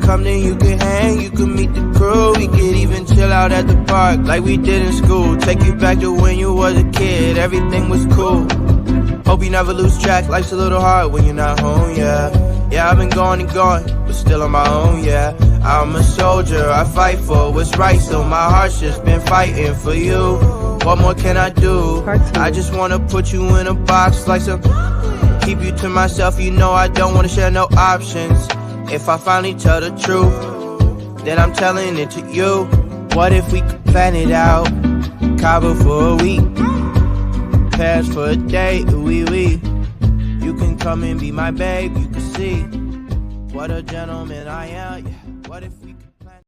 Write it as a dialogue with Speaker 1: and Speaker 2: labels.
Speaker 1: come, then you can hang, you can meet the crew. We could even chill out at the park like we did in school. Take you back to when you was a kid, everything was cool. Hope you never lose track, life's a little hard when you're not home, yeah. Yeah, I've been going and going, but still on my own, yeah. I'm a soldier, I fight for what's right, so my heart's just been fighting for you. What more can I do? I just wanna put you in a box like some... Keep you to myself, you know I don't wanna share no options. If I finally tell the truth, then I'm telling it to you. What if we could plan it out? Cabo for a week, Paris for a day, ooh-wee-wee. You can come and be my babe, you can see what a gentleman I am, yeah. What if we